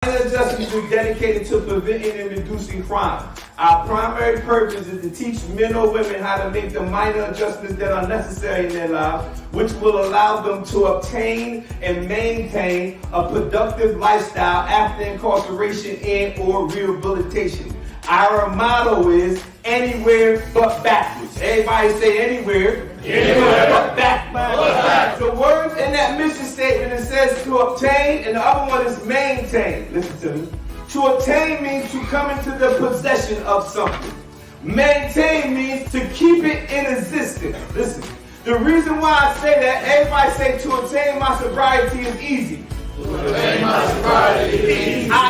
Minor Justice is dedicated to preventing and reducing crime. Our primary purpose is to teach men or women how to make the minor adjustments that are necessary in their lives, which will allow them to obtain and maintain a productive lifestyle after incarceration and or rehabilitation. Our motto is anywhere but backwards. Everybody say anywhere but backwards. The words in that mission statement, it says to obtain, and the other one is maintain. Listen to me. To obtain means to come into the possession of something. Maintain means to keep it in existence. Listen. The reason why I say that, everybody say to obtain my sobriety is easy. Our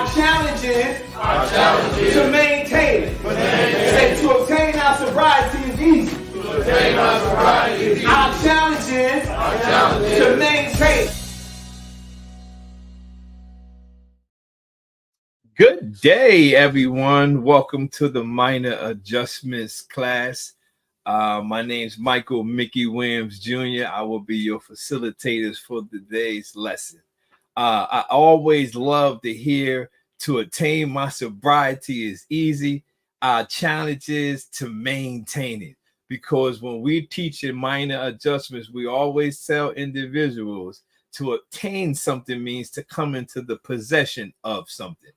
challenge is to maintain it. Say to obtain our sobriety is easy. Our challenge is to maintain it. Good day, everyone. Welcome to the Minor Adjustments class. My name is Michael Mickey Williams Jr. I will be your facilitators for today's lesson. I always love to hear to attain my sobriety is easy. Our challenge is to maintain it, because when we teach in minor adjustments, we always tell individuals to obtain something means to come into the possession of something,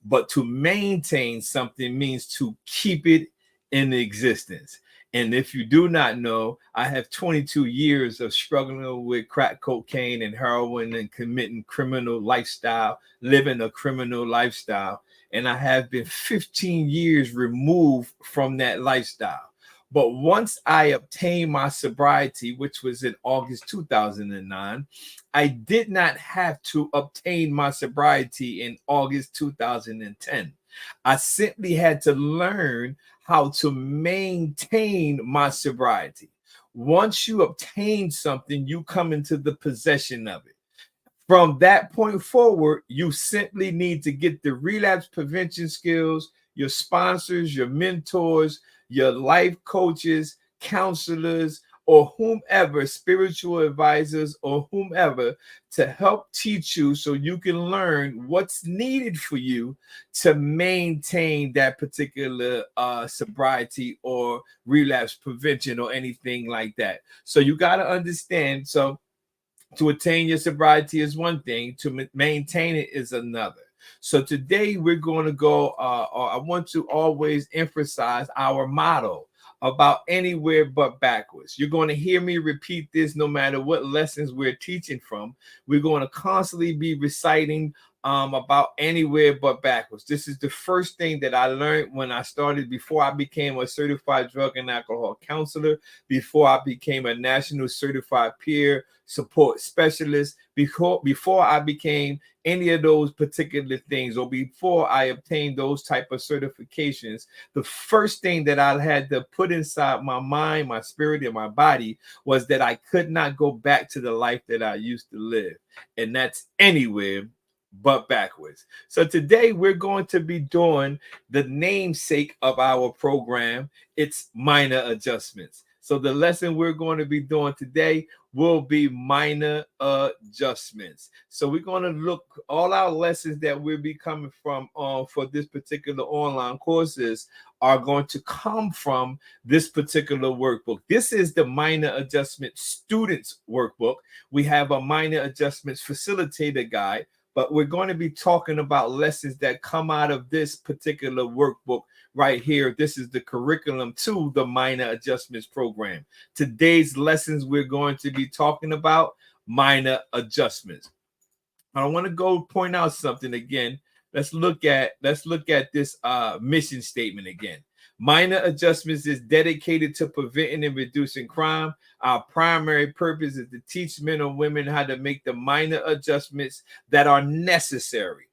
but to maintain something means to keep it in existence. And if you do not know, I have 22 years of struggling with crack cocaine and heroin and committing criminal lifestyle, living a criminal lifestyle. And I have been 15 years removed from that lifestyle. But once I obtained my sobriety, which was in August 2009, I did not have to obtain my sobriety in August 2010. I simply had to learn how to maintain my sobriety. Once you obtain something, you come into the possession of it. From that point forward, you simply need to get the relapse prevention skills, your sponsors, your mentors, your life coaches, counselors, or whomever, spiritual advisors, or whomever, to help teach you so you can learn what's needed for you to maintain that particular sobriety or relapse prevention or anything like that. So you got to understand. So to attain your sobriety is one thing, to maintain it is another. So today we're going to go, I want to always emphasize our motto about anywhere but backwards. You're going to hear me repeat this no matter what lessons we're teaching from. We're going to constantly be reciting about anywhere but backwards. This is the first thing that I learned when I started, before I became a certified drug and alcohol counselor, before I became a national certified peer support specialist, before I became any of those particular things, or before I obtained those type of certifications. The first thing that I had to put inside my mind, my spirit, and my body was that I could not go back to the life that I used to live, and that's anywhere but backwards. So today we're going to be doing the namesake of our program. It's minor adjustments. So the lesson we're going to be doing today will be minor adjustments. So we're going to look, all our lessons that we'll be coming from for this particular online courses are going to come from this particular workbook. This is the minor adjustment students workbook. We have a minor adjustments facilitator guide, but we're going to be talking about lessons that come out of this particular workbook right here. This is the curriculum to the minor adjustments program. Today's lessons, we're going to be talking about minor adjustments. I want to go point out something again. Let's look at this mission statement again. Minor adjustments is dedicated to preventing and reducing crime. Our primary purpose is to teach men and women how to make the minor adjustments that are necessary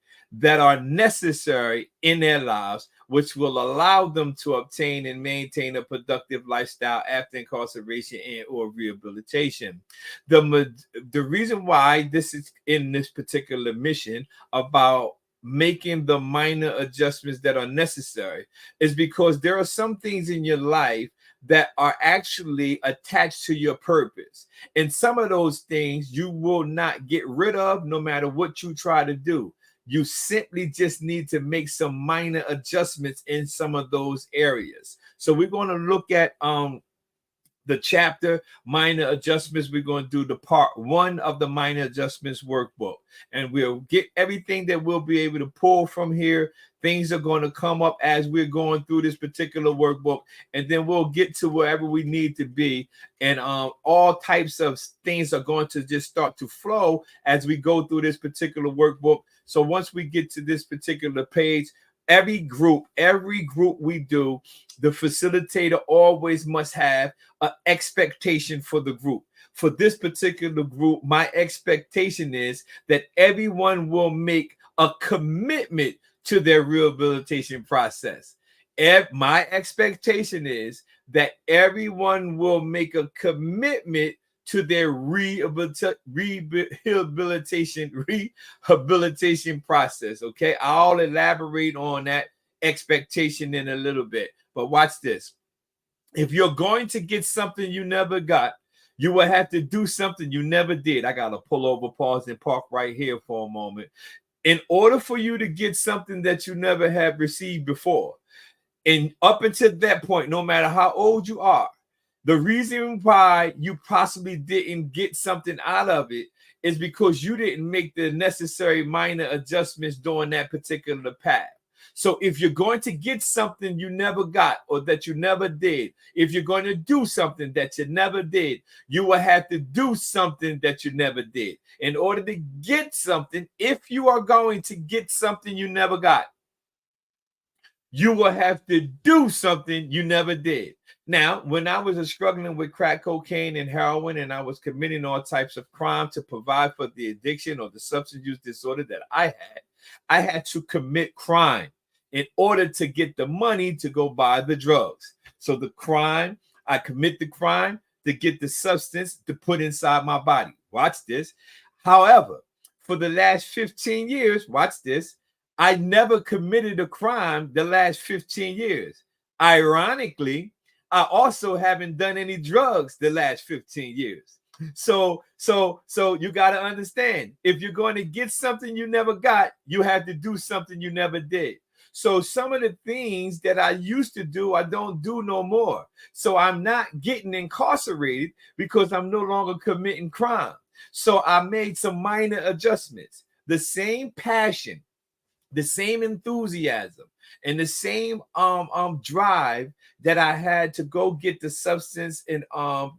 in their lives, which will allow them to obtain and maintain a productive lifestyle after incarceration and or rehabilitation. The reason why this is in this particular mission about making the minor adjustments that are necessary is because there are some things in your life that are actually attached to your purpose. And some of those things you will not get rid of no matter what you try to do. You simply just need to make some minor adjustments in some of those areas. So we're going to look at the chapter minor adjustments. We're going to do the part 1 of the minor adjustments workbook, and we'll get everything that we'll be able to pull from here. Things are going to come up as we're going through this particular workbook, and then we'll get to wherever we need to be. And all types of things are going to just start to flow as we go through this particular workbook. So once we get to this particular page, every group we do, the facilitator always must have an expectation for the group. For this particular group, my expectation is that everyone will make a commitment to their rehabilitation process. My expectation is that everyone will make a commitment to their rehabilitation process. Okay, I'll elaborate on that expectation in a little bit, but watch this. If you're going to get something you never got, you will have to do something you never did. I gotta pull over, pause, and park right here for a moment. In order for you to get something that you never have received before, and up until that point, no matter how old you are, the reason why you possibly didn't get something out of it is because you didn't make the necessary minor adjustments during that particular path. So if you're going to get something you never got or that you never did, if you're going to do something that you never did, you will have to do something that you never did. In order to get something, if you are going to get something you never got, you will have to do something you never did. Now, when I was struggling with crack cocaine and heroin, and I was committing all types of crime to provide for the addiction or the substance use disorder that I had to commit crime in order to get the money to go buy the drugs. So the crime, I commit the crime to get the substance to put inside my body. Watch this. However, for the last 15 years, watch this, I never committed a crime the last 15 years. Ironically, I also haven't done any drugs the last 15 years. So you got to understand, if you're going to get something you never got, you have to do something you never did. So some of the things that I used to do, I don't do no more. So I'm not getting incarcerated because I'm no longer committing crime. So I made some minor adjustments. The same passion, the same enthusiasm, and the same drive that I had to go get the substance and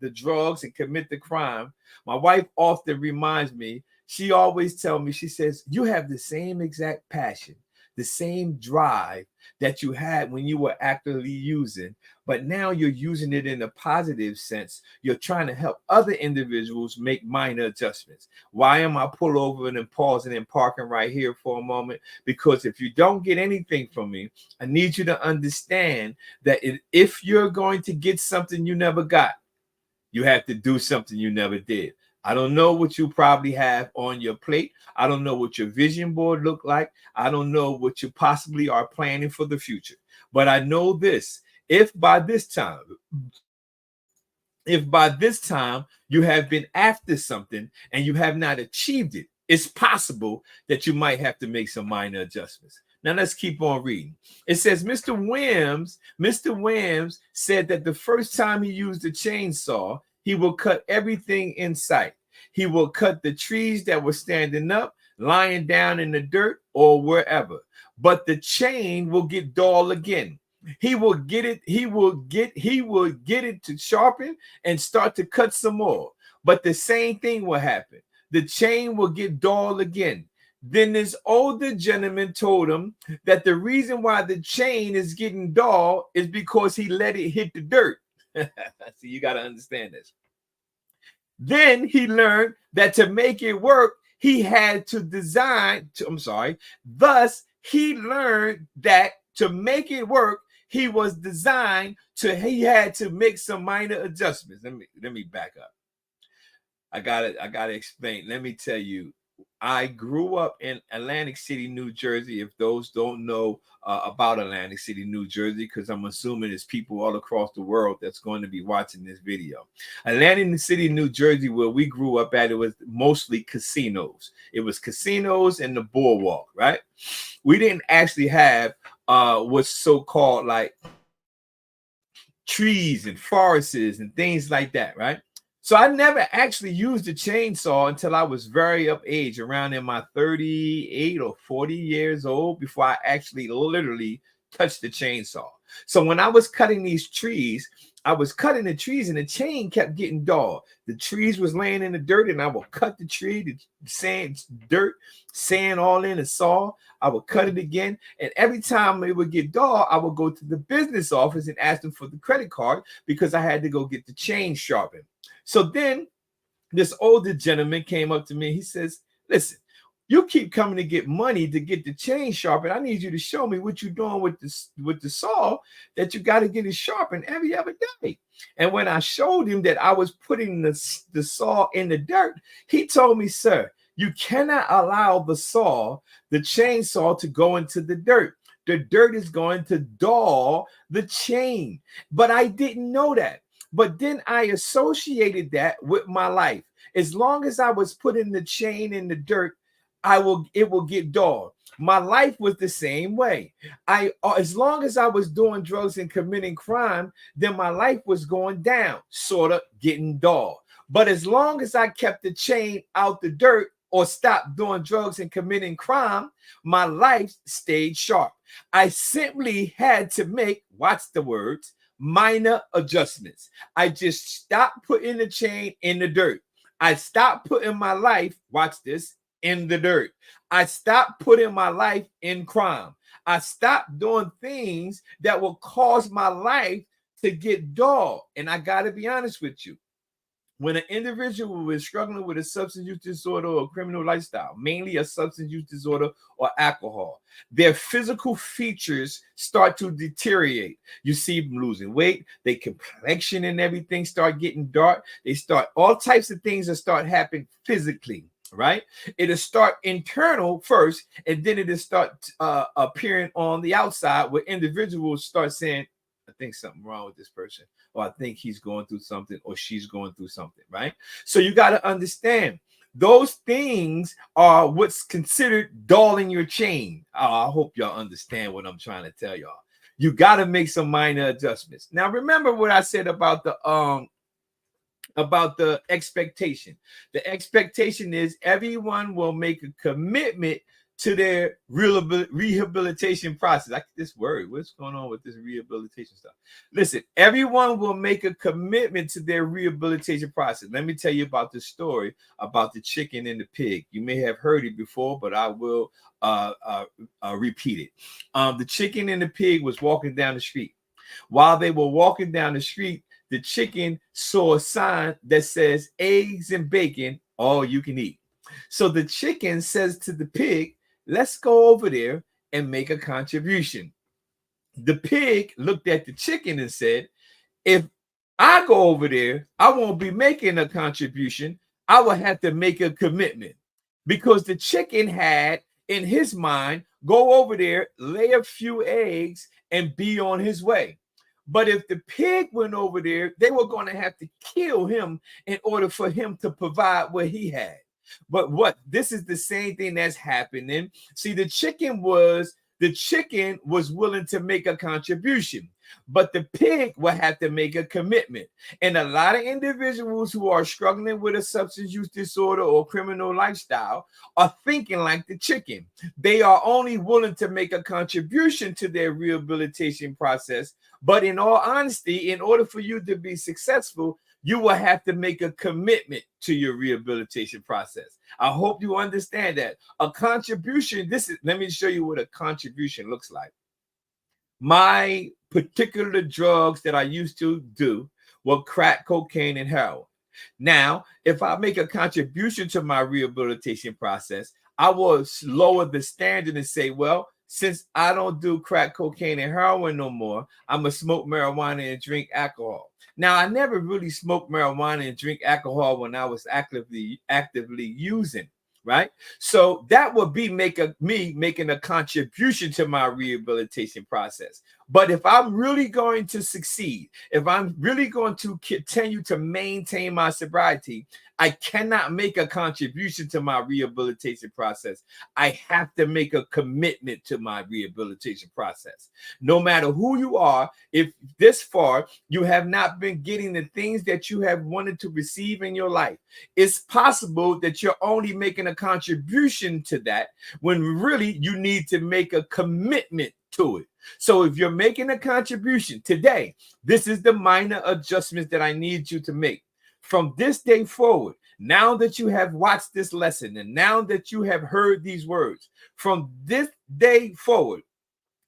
the drugs and commit the crime. My wife often reminds me, she always tells me, she says, you have the same exact passion, the same drive that you had when you were actively using, but now you're using it in a positive sense. You're trying to help other individuals make minor adjustments. Why am I pull over and pausing and parking right here for a moment? Because if you don't get anything from me, I need you to understand that if you're going to get something you never got, you have to do something you never did. I don't know what you probably have on your plate. I don't know what your vision board look like. I don't know what you possibly are planning for the future. But I know this, if by this time you have been after something and you have not achieved it, it's possible that you might have to make some minor adjustments. Now let's keep on reading. It says, Mr. Williams said that the first time he used a chainsaw, he will cut everything in sight. He will cut the trees that were standing up, lying down in the dirt, or wherever. But the chain will get dull again. He will get it to sharpen and start to cut some more. But the same thing will happen. The chain will get dull again. Then this older gentleman told him that the reason why the chain is getting dull is because he let it hit the dirt. See, you got to understand this. Then he learned that to make it work, he had to Thus, he learned that to make it work, he had to make some minor adjustments. Let me back up. I gotta explain. Let me tell you I grew up in Atlantic City, New Jersey. If those don't know about Atlantic City, New Jersey, because I'm assuming there's people all across the world that's going to be watching this video. Atlantic City, New Jersey, where we grew up at, it was mostly casinos. It was casinos and the boardwalk, right? We didn't actually have what's so-called like trees and forests and things like that, right? So I never actually used a chainsaw until I was very up age, around in my 38 or 40 years old, before I actually literally touched the chainsaw. So when I was cutting these trees, I was cutting the trees and the chain kept getting dull. The trees was laying in the dirt and I would cut the tree, the sand, dirt, sand all in the saw. I would cut it again. And every time it would get dull, I would go to the business office and ask them for the credit card because I had to go get the chain sharpened. So then this older gentleman came up to me. He says, listen, you keep coming to get money to get the chain sharpened. I need you to show me what you're doing with the saw, that you got to get it sharpened every other day. And when I showed him that I was putting the saw in the dirt, he told me, sir, you cannot allow the chainsaw to go into the dirt. The dirt is going to dull the chain. But I didn't know that. But then I associated that with my life. As long as I was putting the chain in the dirt, it will get dull. My life was the same way. As long as I was doing drugs and committing crime, then my life was going down, sort of getting dull. But as long as I kept the chain out the dirt or stopped doing drugs and committing crime, my life stayed sharp. I simply had to make, watch the words, minor adjustments. I just stopped putting the chain in the dirt. I stopped putting my life, watch this, in the dirt. I stopped putting my life in crime. I stopped doing things that will cause my life to get dull. And I got to be honest with you. When an individual is struggling with a substance use disorder or criminal lifestyle, mainly a substance use disorder or alcohol, their physical features start to deteriorate. You see them losing weight, their complexion and everything start getting dark. All types of things that start happening physically, right? It'll start internal first, and then it'll start appearing on the outside, where individuals start saying, I think something wrong with this person, or I think he's going through something, or she's going through something, right? So you got to understand, those things are what's considered dulling your chain. I hope y'all understand what I'm trying to tell y'all. You got to make some minor adjustments. Now, remember what I said about the expectation. The expectation is everyone will make a commitment to their rehabilitation process. Like this word, what's going on with this rehabilitation stuff? Listen, everyone will make a commitment to their rehabilitation process. Let me tell you about the story about the chicken and the pig. You may have heard it before, but I will repeat it. The chicken and the pig was walking down the street. While they were walking down the street, the chicken saw a sign that says eggs and bacon, all you can eat. So the chicken says to the pig, let's go over there and make a contribution. The pig looked at the chicken and said, if I go over there, I won't be making a contribution. I will have to make a commitment, because the chicken had in his mind, go over there, lay a few eggs and be on his way. But if the pig went over there, they were going to have to kill him in order for him to provide what he had. But this is the same thing that's happening. See, the chicken was willing to make a contribution, but the pig will have to make a commitment. And a lot of individuals who are struggling with a substance use disorder or criminal lifestyle are thinking like the chicken. They are only willing to make a contribution to their rehabilitation process. But in all honesty, in order for you to be successful, you will have to make a commitment to your rehabilitation process. I hope you understand that. A contribution, let me show you what a contribution looks like. My particular drugs that I used to do were crack cocaine and heroin. Now, if I make a contribution to my rehabilitation process, I will lower the standard and say, well, since I don't do crack cocaine and heroin no more, I'm going to smoke marijuana and drink alcohol. Now, I never really smoked marijuana and drink alcohol when I was actively using, right? So that would be me making a contribution to my rehabilitation process. But if I'm really going to succeed, if I'm really going to continue to maintain my sobriety, I cannot make a contribution to my rehabilitation process. I have to make a commitment to my rehabilitation process. No matter who you are, if this far you have not been getting the things that you have wanted to receive in your life, it's possible that you're only making a contribution to that when really you need to make a commitment to it. So if you're making a contribution today, this is the minor adjustments that I need you to make. From this day forward, now that you have watched this lesson and now that you have heard these words, from this day forward,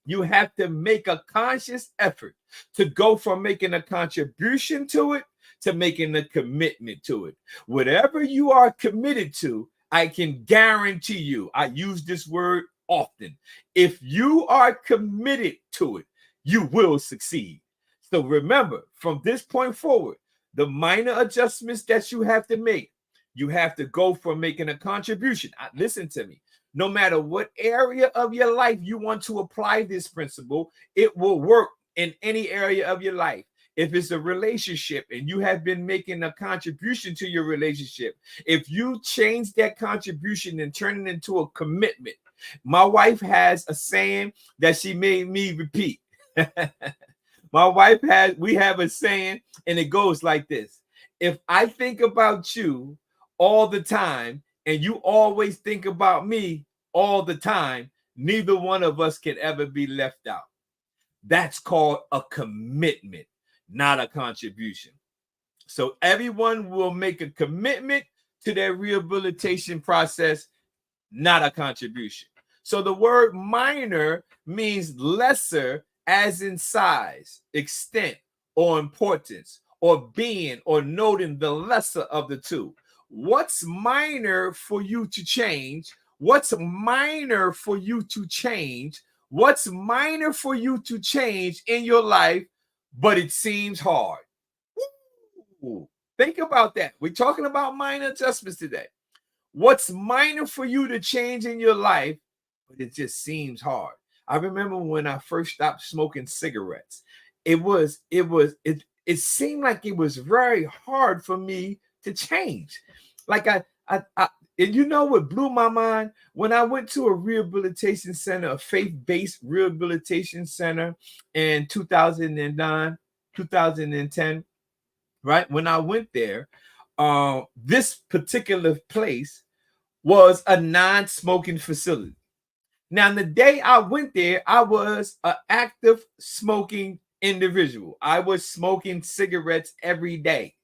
you have to make a conscious effort to go from making a contribution to it to making a commitment to it. Whatever you are committed to, I can guarantee you, I use this word often, if you are committed to it, you will succeed. So remember, from this point forward, the minor adjustments that you have to make, you have to go from making a contribution. Listen to me. No matter what area of your life you want to apply this principle, it will work in any area of your life. If it's a relationship and you have been making a contribution to your relationship, if you change that contribution and turn it into a commitment, my wife has a saying that she made me repeat. We have a saying, and it goes like this. If I think about you all the time, and you always think about me all the time, neither one of us can ever be left out. That's called a commitment, not a contribution. So everyone will make a commitment to their rehabilitation process, not a contribution. So the word minor means lesser, as in size, extent, or importance, or being or noting the lesser of the two. What's minor for you to change? What's minor for you to change? What's minor for you to change in your life, but it seems hard? Ooh, think about that. We're talking about minor adjustments today. What's minor for you to change in your life, but it just seems hard? I remember when I first stopped smoking cigarettes, it seemed like it was very hard for me to change. Like and you know what blew my mind? When I went to a rehabilitation center, a faith-based rehabilitation center in 2009, 2010, right? When I went there, this particular place was a non-smoking facility. Now, the day I went there, I was an active smoking individual. I was smoking cigarettes every day,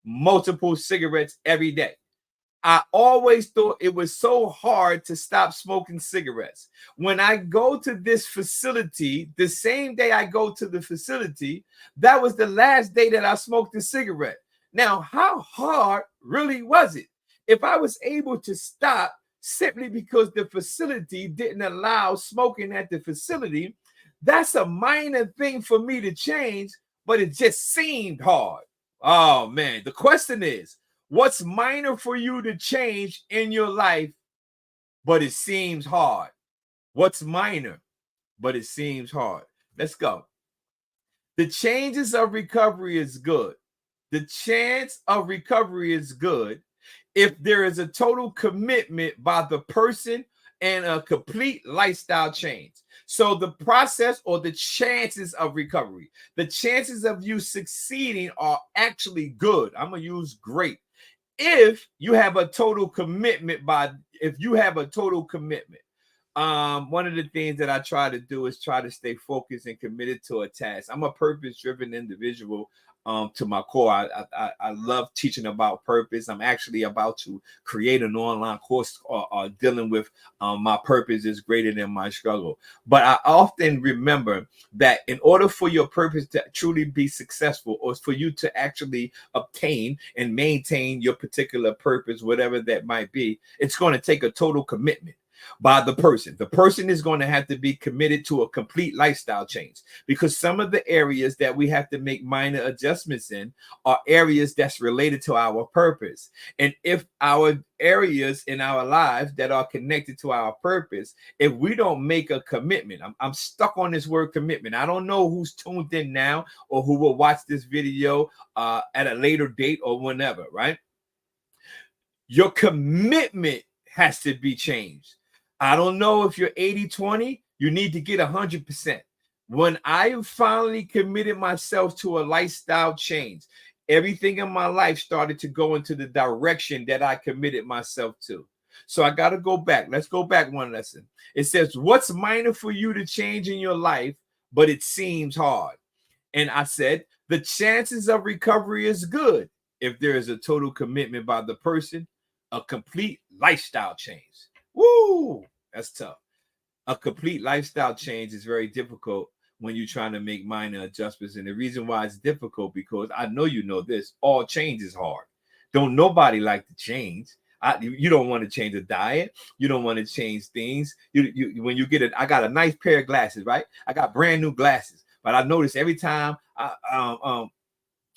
multiple cigarettes every day. I always thought it was so hard to stop smoking cigarettes. When I go to this facility, the same day I go to the facility, that was the last day that I smoked a cigarette. Now, how hard really was it? If I was able to stop simply because the facility didn't allow smoking at the facility, that's a minor thing for me to change, but it just seemed hard. Oh, man. The question is, what's minor for you to change in your life, but it seems hard? What's minor, but it seems hard? Let's go. The chances of recovery is good. The chance of recovery is good if there is a total commitment by the person and a complete lifestyle change. So the process or the chances of recovery, the chances of you succeeding are actually good. I'm going to use great. If you have a total commitment one of the things that I try to do is try to stay focused and committed to a task. I'm a purpose-driven individual to my core. I love teaching about purpose. I'm actually about to create an online course dealing with my purpose is greater than my struggle. But I often remember that in order for your purpose to truly be successful, or for you to actually obtain and maintain your particular purpose, whatever that might be, it's going to take a total commitment. by the person. The person is going to have to be committed to a complete lifestyle change, because some of the areas that we have to make minor adjustments in are areas that's related to our purpose. And if our areas in our lives that are connected to our purpose, if we don't make a commitment, I'm stuck on this word commitment. I don't know who's tuned in now or who will watch this video at a later date or whenever, right? Your commitment has to be changed. I don't know if you're 80-20, you need to get 100%. When I finally committed myself to a lifestyle change, everything in my life started to go into the direction that I committed myself to. So I got to go back. Let's go back one lesson. It says, what's minor for you to change in your life, but it seems hard? And I said, the chances of recovery is good if there is a total commitment by the person, a complete lifestyle change. Woo, that's tough. A complete lifestyle change is very difficult when you're trying to make minor adjustments. And the reason why it's difficult, because I know you know this, all change is hard. Don't nobody like to change. You don't want to change a diet. You don't want to change things. When you get it, I got a nice pair of glasses, right? I got brand new glasses, but I notice every time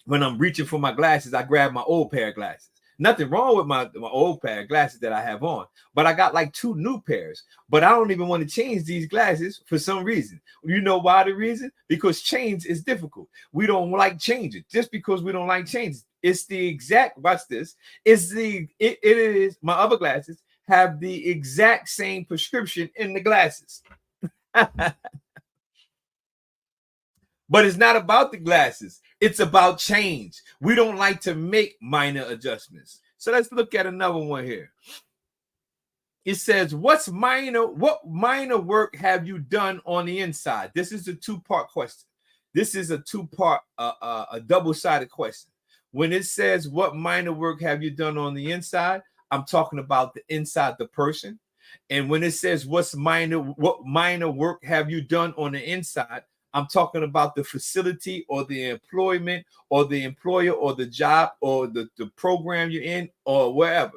when I'm reaching for my glasses, I grab my old pair of glasses. Nothing wrong with my old pair of glasses that I have on, but I got like 2 new pairs, but I don't even want to change these glasses for some reason. You know why the reason? Because change is difficult. We don't like changing. Just because we don't like changes. It's the exact, watch this. It is, my other glasses have the exact same prescription in the glasses. But it's not about the glasses. It's about change. We don't like to make minor adjustments. So let's look at another one here. It says, what minor work have you done on the inside? This is a 2-part question. This is a 2-part, a double-sided question. When it says, what minor work have you done on the inside? I'm talking about the inside the person. And when it says, what minor work have you done on the inside? I'm talking about the facility or the employment or the employer or the job or the program you're in or wherever.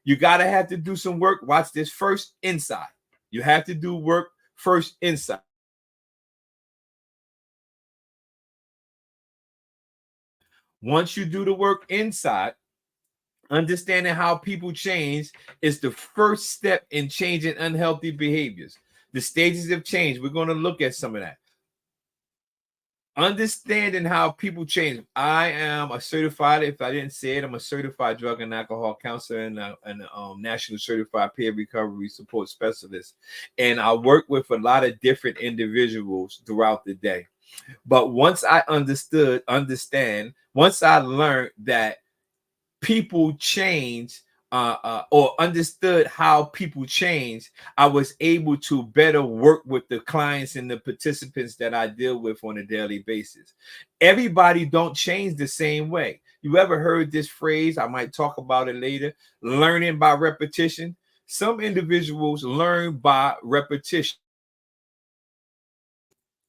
You got to have to do some work. Watch this first inside. You have to do work first inside. Once you do the work inside, understanding how people change is the first step in changing unhealthy behaviors. The stages of change, we're going to look at some of that. Understanding how people change. I am a certified, if I didn't say it, I'm a certified drug and alcohol counselor and national certified peer recovery support specialist. And I work with a lot of different individuals throughout the day. But once I once I learned that people change, or understood how people change, I was able to better work with the clients and the participants that I deal with on a daily basis. Everybody don't change the same way. You ever heard this phrase? I might talk about it later. Learning by repetition. Some individuals learn by repetition.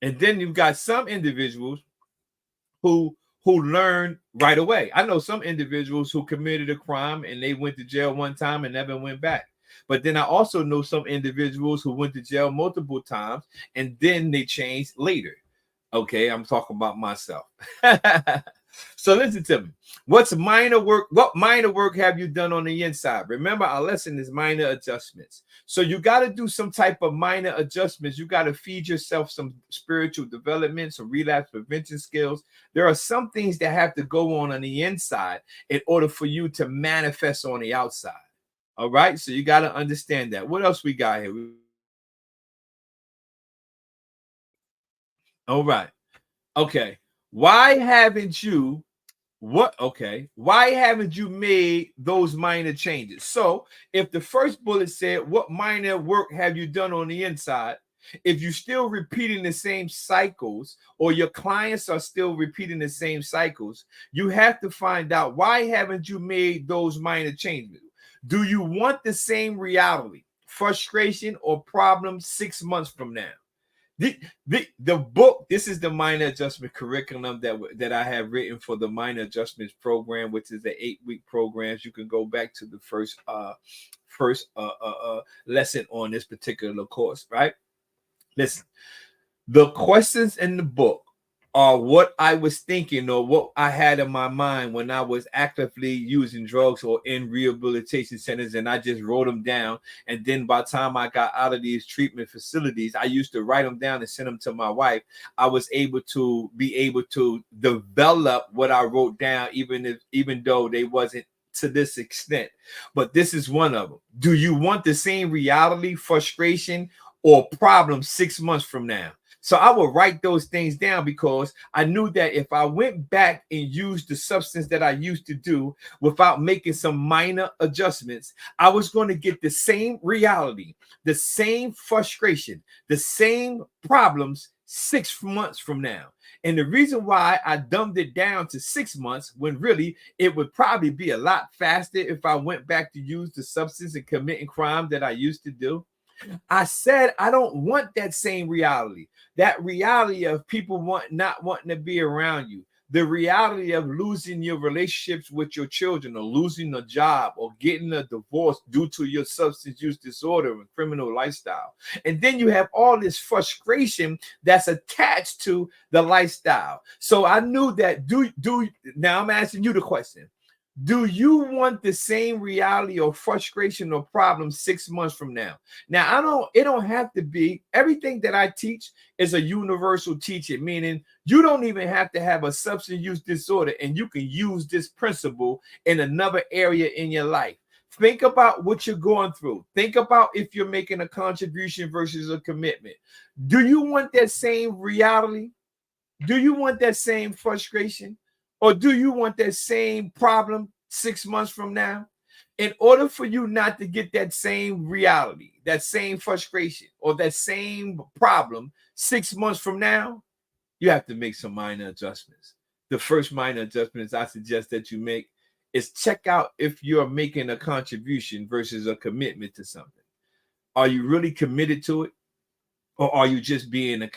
And then you've got some individuals who learn right away. I know some individuals who committed a crime and they went to jail one time and never went back. But then I also know some individuals who went to jail multiple times and then they changed later. Okay, I'm talking about myself. So listen to me. What minor work have you done on the inside? Remember, our lesson is minor adjustments. So you got to do some type of minor adjustments. You got to feed yourself some spiritual development, some relapse prevention skills. There are some things that have to go on the inside in order for you to manifest on the outside. All right. So you got to understand that. What else we got here? All right. Okay. Why haven't you made those minor changes? So if the first bullet said, what minor work have you done on the inside? If you're still repeating the same cycles, or your clients are still repeating the same cycles, you have to find out, why haven't you made those minor changes? Do you want the same reality, frustration, or problem 6 months from now? The book, this is the minor adjustment curriculum that I have written for the minor adjustments program, which is the 8-week programs. You can go back to the first lesson on this particular course, right? Listen, the questions in the book are what I was thinking or what I had in my mind when I was actively using drugs or in rehabilitation centers, and I just wrote them down. And then by the time I got out of these treatment facilities, I used to write them down and send them to my wife. I was able to develop what I wrote down, even though they wasn't to this extent. But this is one of them. Do you want the same reality, frustration, or problem 6 months from now? So I would write those things down because I knew that if I went back and used the substance that I used to do without making some minor adjustments, I was going to get the same reality, the same frustration, the same problems 6 months from now. And the reason why I dumbed it down to 6 months when really it would probably be a lot faster if I went back to use the substance and committing crime that I used to do. I said I don't want that same reality. That reality of people not wanting to be around you. The reality of losing your relationships with your children, or losing a job, or getting a divorce due to your substance use disorder and criminal lifestyle. And then you have all this frustration that's attached to the lifestyle. So I knew that now I'm asking you the question. Do you want the same reality or frustration or problem 6 months from now? Now, it don't have to be. Everything that I teach is a universal teaching, meaning you don't even have to have a substance use disorder, and you can use this principle in another area in your life. Think about what you're going through. Think about if you're making a contribution versus a commitment. Do you want that same reality? Do you want that same frustration? Or do you want that same problem 6 months from now? In order for you not to get that same reality, that same frustration, or that same problem 6 months from now, you have to make some minor adjustments. The first minor adjustments I suggest that you make is check out if you're making a contribution versus a commitment to something. Are you really committed to it? Or are you just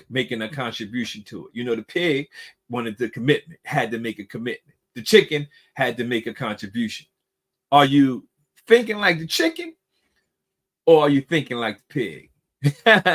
making a contribution to it? You know, the pig wanted the commitment, had to make a commitment. The chicken had to make a contribution. Are you thinking like the chicken, or are you thinking like the pig?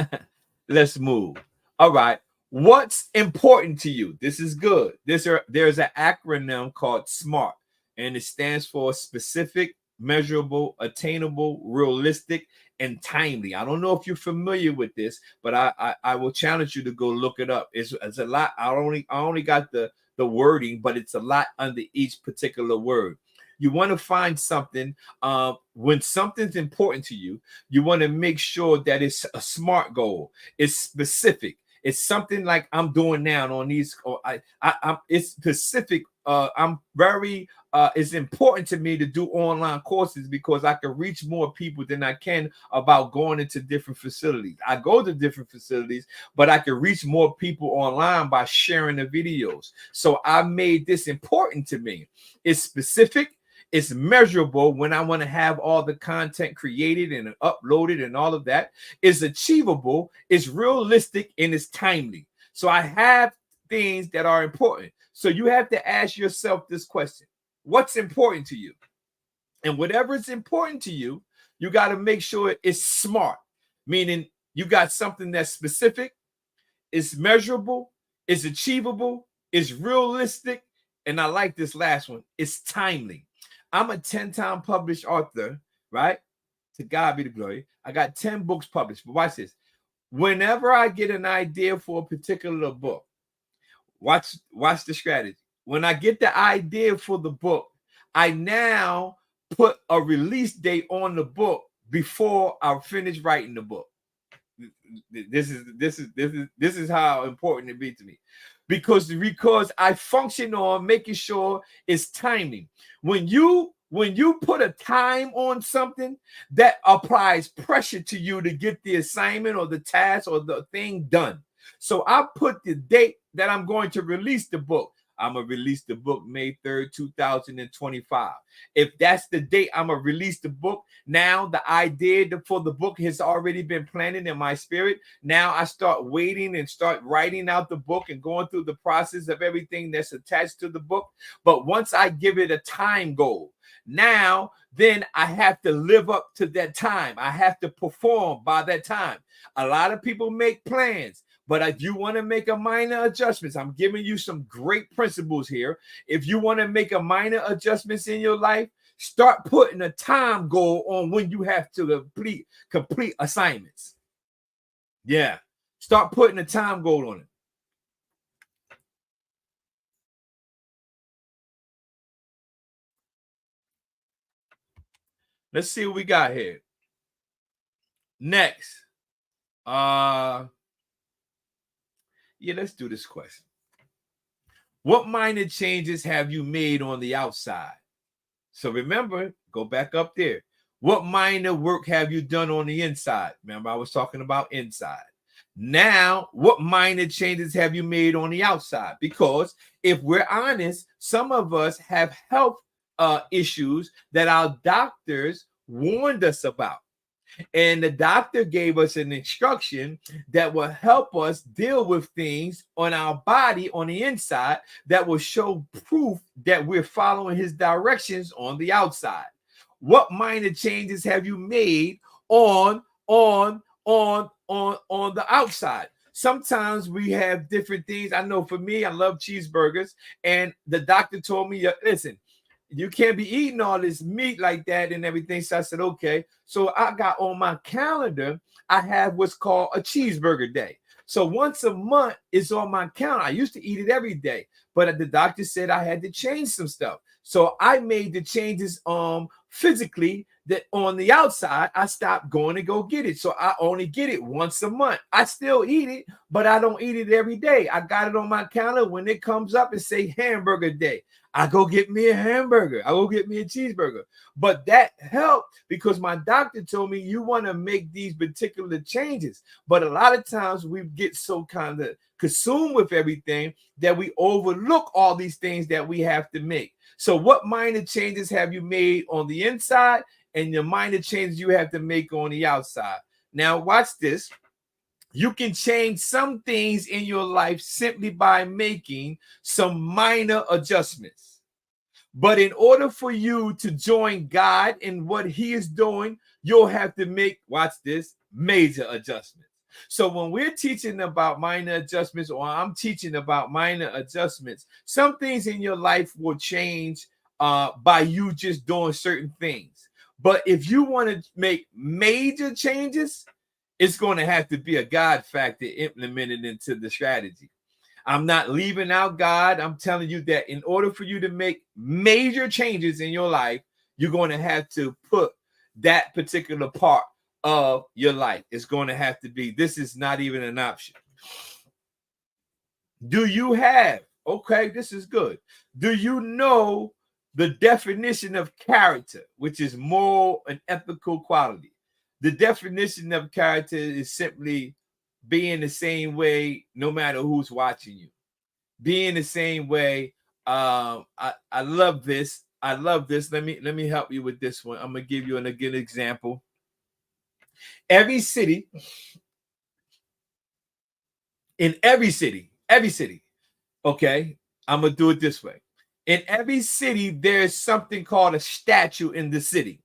Let's move. All right. What's important to you? This is good. There's an acronym called SMART, and it stands for specific, measurable, attainable, realistic, and timely. I don't know if you're familiar with this, but I will challenge you to go look it up. It's a lot. I only got the wording, but it's a lot under each particular word. You want to find something when something's important to you. You want to make sure that it's a SMART goal. It's specific. It's something like I'm doing now on these. Or it's specific. I'm very. It's important to me to do online courses because I can reach more people than I can about going into different facilities. I go to different facilities, but I can reach more people online by sharing the videos. So I made this important to me. It's specific. It's measurable when I want to have all the content created and uploaded and all of that. It's achievable. It's realistic, and it's timely. So I have things that are important. So you have to ask yourself this question. What's important to you? And whatever is important to you, you got to make sure it's SMART, meaning you got something that's specific, it's measurable, it's achievable, it's realistic, and I like this last one, it's timely. I'm a 10-time published author, right? To God be the glory. I got 10 books published, but watch this. Whenever I get an idea for a particular book, watch the strategy. When I get the idea for the book, I now put a release date on the book before I finish writing the book. This is how important it be to me, because I function on making sure it's timing. When you put a time on something, that applies pressure to you to get the assignment or the task or the thing done. So I put the date that I'm going to release the book. I'm going to release the book May 3rd, 2025. If that's the date I'm going to release the book, now the idea for the book has already been planted in my spirit. Now I start waiting and start writing out the book and going through the process of everything that's attached to the book. But once I give it a time goal, now then I have to live up to that time. I have to perform by that time. A lot of people make plans, but if you want to make a minor adjustments, I'm giving you some great principles here. If you want to make a minor adjustments in your life, start putting a time goal on when you have to complete assignments. Yeah, start putting a time goal on it. Let's see what we got here. Next. Yeah, let's do this question. What minor changes have you made on the outside? So remember, go back up there. What minor work have you done on the inside? Remember, I was talking about inside. Now, what minor changes have you made on the outside? Because if we're honest, some of us have health issues that our doctors warned us about. And the doctor gave us an instruction that will help us deal with things on our body on the inside that will show proof that we're following his directions on the outside. What minor changes have you made on the outside? Sometimes we have different things. I know for me, I love cheeseburgers, and the doctor told me, listen, you can't be eating all this meat like that and everything. So I said, okay. So I got on my calendar, I have what's called a cheeseburger day. So once a month it's on my calendar. I used to eat it every day, but the doctor said I had to change some stuff. So I made the changes physically that on the outside, I stopped going to go get it. So I only get it once a month. I still eat it, but I don't eat it every day. I got it on my calendar. When it comes up and say hamburger day, I go get me a hamburger. I go get me a cheeseburger. But that helped because my doctor told me you want to make these particular changes. But a lot of times we get so kind of consumed with everything that we overlook all these things that we have to make. So what minor changes have you made on the inside and your minor changes you have to make on the outside? Now watch this. You can change some things in your life simply by making some minor adjustments. But in order for you to join God in what he is doing, you'll have to make, watch this, major adjustments. So when we're teaching about minor adjustments, or I'm teaching about minor adjustments, some things in your life will change by you just doing certain things. But if you want to make major changes, it's going to have to be a God factor implemented into the strategy. I'm not leaving out God. I'm telling you that in order for you to make major changes in your life, you're going to have to put that particular part of your life. It's going to have to be, this is not even an option. Do you have, okay, this is good. Do you know the definition of character, which is moral and ethical quality? The definition of character is simply being the same way no matter who's watching you. Being the same way. I love this. I love this. Let me help you with this one. I'm gonna give you a good example. Every city, okay, I'm gonna do it this way. In every city, there's something called a statue in the city.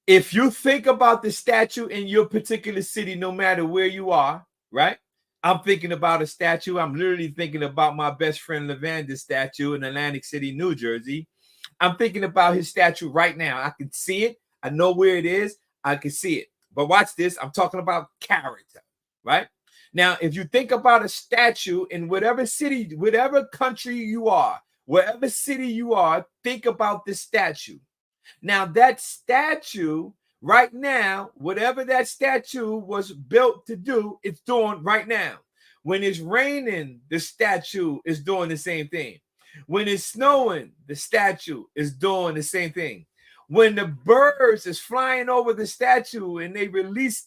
If you think about the statue in your particular city, no matter where you are, right? I'm thinking about a statue. I'm literally thinking about my best friend Levander's statue in Atlantic City, New Jersey. I'm thinking about his statue right now. I can see it. I know where it is. I can see it. But watch this. I'm talking about character, right? Now, if you think about a statue in whatever city, whatever country you are, wherever city you are, think about the statue. Now, that statue right now, whatever that statue was built to do, it's doing right now. When it's raining, the statue is doing the same thing. When it's snowing, the statue is doing the same thing. When the birds is flying over the statue and they release,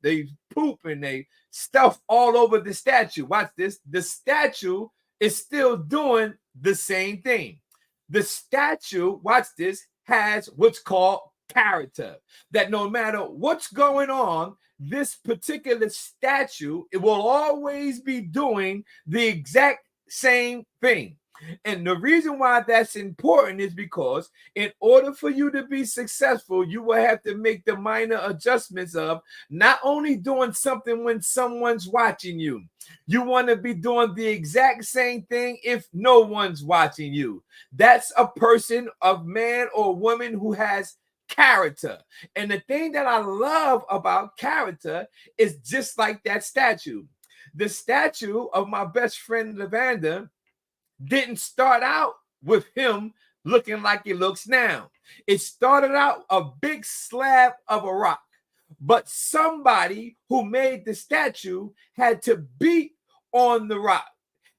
they poop and they stuff all over the statue. Watch this. The statue is still doing the same thing. The statue, watch this, has what's called character. That no matter what's going on, this particular statue, it will always be doing the exact same thing. And the reason why that's important is because in order for you to be successful, you will have to make the minor adjustments of not only doing something when someone's watching you, you want to be doing the exact same thing if no one's watching you. That's a person of man or woman who has character. And the thing that I love about character is just like that statue. The statue of my best friend Lavanda didn't start out with him looking like he looks now. It started out a big slab of a rock, but somebody who made the statue had to beat on the rock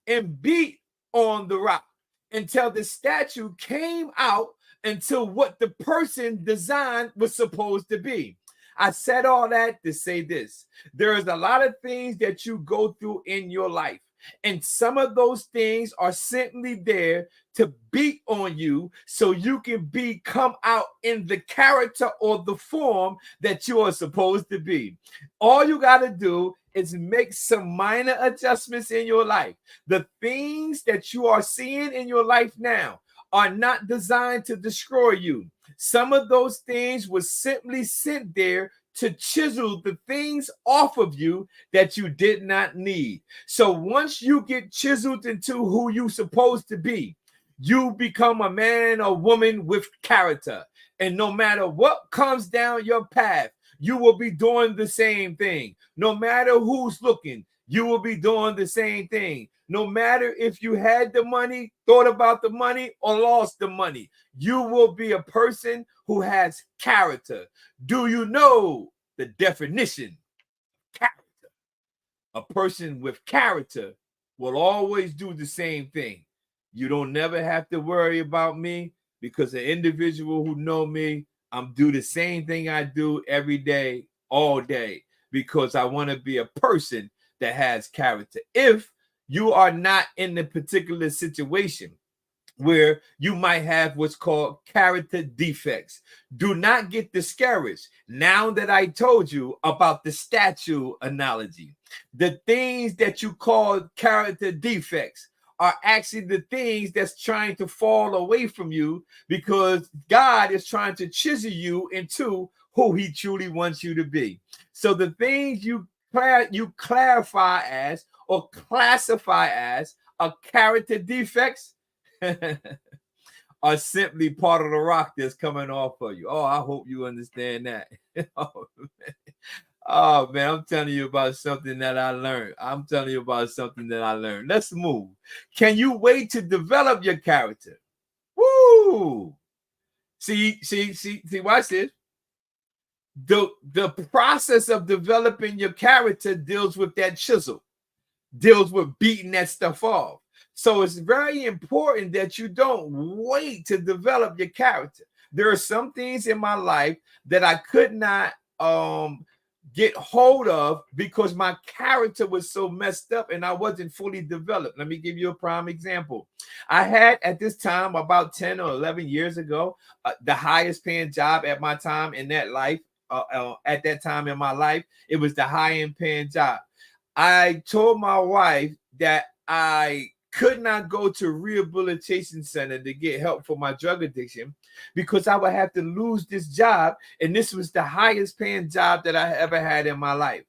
and beat on the rock until the statue came out until what the person designed was supposed to be. I said all that to say this. There is a lot of things that you go through in your life. And some of those things are simply there to beat on you so you can come out in the character or the form that you are supposed to be. All you got to do is make some minor adjustments in your life. The things that you are seeing in your life now are not designed to destroy you. Some of those things were simply sent there to chisel the things off of you that you did not need. So once you get chiseled into who you're supposed to be, you become a man or woman with character. And no matter what comes down your path, you will be doing the same thing. No matter who's looking, you will be doing the same thing. No matter if you had the money, thought about the money, or lost the money, you will be a person who has character. Do you know the definition of character? A person with character will always do the same thing. You don't never have to worry about me because the individual who know me, I'm do the same thing I do every day, all day, because I want to be a person that has character. If you are not in the particular situation where you might have what's called character defects, do not get discouraged. Now that I told you about the statue analogy, the things that you call character defects are actually the things that's trying to fall away from you because God is trying to chisel you into who he truly wants you to be. So the things you clarify as or classify as a character defects are simply part of the rock that's coming off of you. Oh, I hope you understand that. Oh, man, I'm telling you about something that I learned. Let's move. Can you wait to develop your character? Woo! See, watch this. The process of developing your character deals with that chisel, deals with beating that stuff off. So it's very important that you don't wait to develop your character. There are some things in my life that I could not get hold of because my character was so messed up and I wasn't fully developed. Let me give you a prime example. I had at this time about 10 or 11 years ago, the highest paying job at my time in that life. At that time in my life, it was the high-end paying job. I told my wife that I could not go to a rehabilitation center to get help for my drug addiction because I would have to lose this job. And this was the highest paying job that I ever had in my life.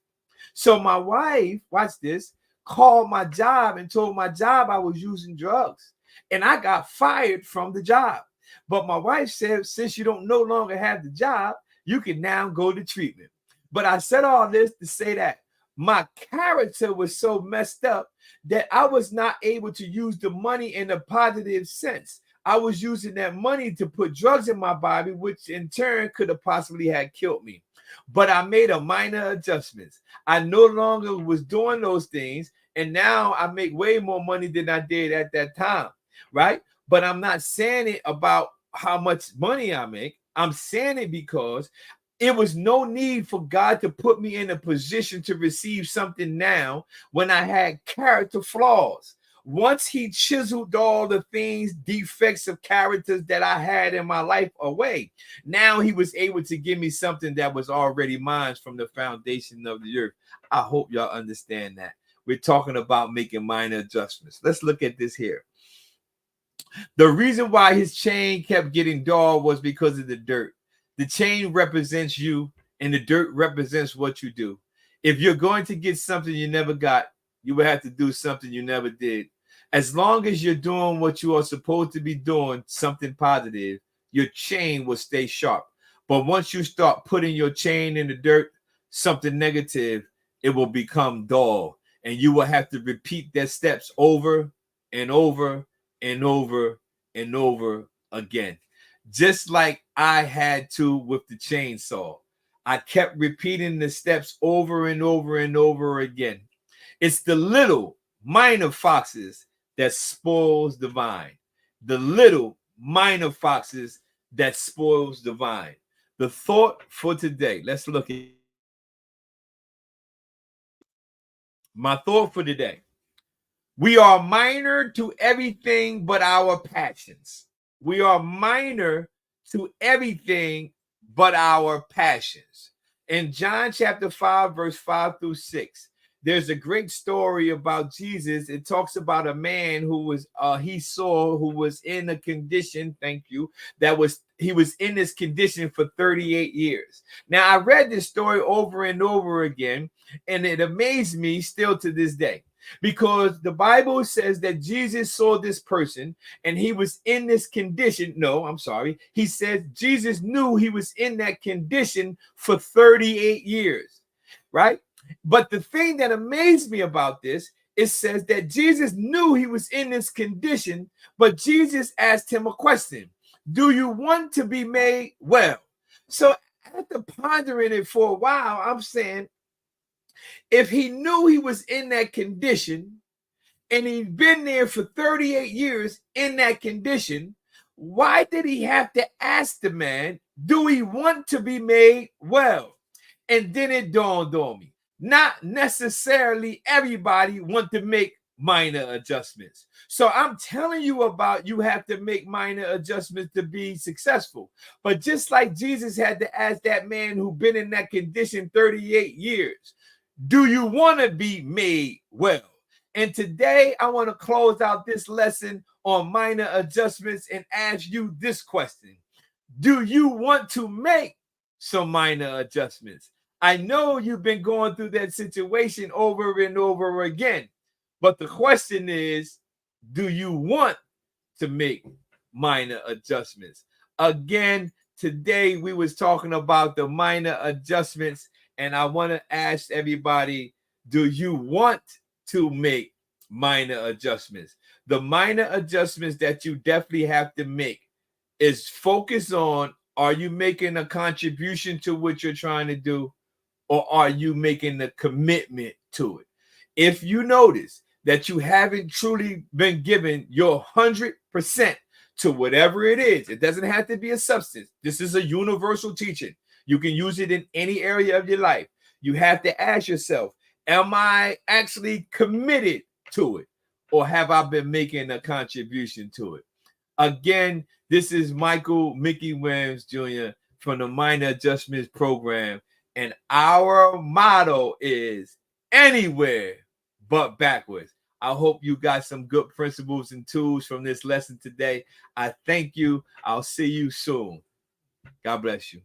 So my wife, watch this, called my job and told my job I was using drugs. And I got fired from the job. But my wife said, since you don't no longer have the job, you can now go to treatment. But I said all this to say that my character was so messed up that I was not able to use the money in a positive sense. I was using that money to put drugs in my body, which in turn could have possibly had killed me. But I made a minor adjustments. I no longer was doing those things. And now I make way more money than I did at that time, right? But I'm not saying it about how much money I make. I'm saying it because it was no need for God to put me in a position to receive something now when I had character flaws. once he chiseled all the things, defects of characters that I had in my life away, now he was able to give me something that was already mine from the foundation of the earth. I hope y'all understand that. We're talking about making minor adjustments. Let's look at this here. The reason why his chain kept getting dull was because of the dirt. The chain represents you, and the dirt represents what you do. If you're going to get something you never got, you will have to do something you never did. As long as you're doing what you are supposed to be doing, something positive, your chain will stay sharp. But once you start putting your chain in the dirt, something negative, it will become dull. And you will have to repeat their steps over and over and over and over again. Just like I had to with the chainsaw. I kept repeating the steps over and over and over again. It's the little minor foxes that spoils the vine. The little minor foxes that spoils the vine. The thought for today. Let's look at my thought for today. We are minor to everything but our passions. We are minor to everything but our passions. In John chapter 5, verse 5 through 6, there's a great story about Jesus. It talks about a man who was who was in a condition, he was in this condition for 38 years. Now, I read this story over and over again, and it amazed me still to this day. Because the Bible says that Jesus saw this person and he was in this condition. No, I'm sorry. He says Jesus knew he was in that condition for 38 years, right? But the thing that amazed me about this, it says that Jesus knew he was in this condition, but Jesus asked him a question. Do you want to be made well? So after pondering it for a while, I'm saying, if he knew he was in that condition and he'd been there for 38 years in that condition, why did he have to ask the man, do he want to be made well? And then it dawned on me, not necessarily everybody want to make minor adjustments. So I'm telling you about, you have to make minor adjustments to be successful. But just like Jesus had to ask that man who'd been in that condition 38 years, do you want to be made well? And today I want to close out this lesson on minor adjustments and ask you this question. Do you want to make some minor adjustments? I know you've been going through that situation over and over again, but the question is, do you want to make minor adjustments? Again, today we was talking about the minor adjustments, and I want to ask everybody, do you want to make minor adjustments? The minor adjustments that you definitely have to make is focus on, are you making a contribution to what you're trying to do, or are you making a commitment to it? If you notice that you haven't truly been given your 100% to whatever it is, it doesn't have to be a substance. This is a universal teaching. You can use it in any area of your life. You have to ask yourself, am I actually committed to it? Or have I been making a contribution to it? Again, this is Michael Mickey Williams Jr. from the Minor Adjustments Program. And our motto is anywhere but backwards. I hope you got some good principles and tools from this lesson today. I thank you. I'll see you soon. God bless you.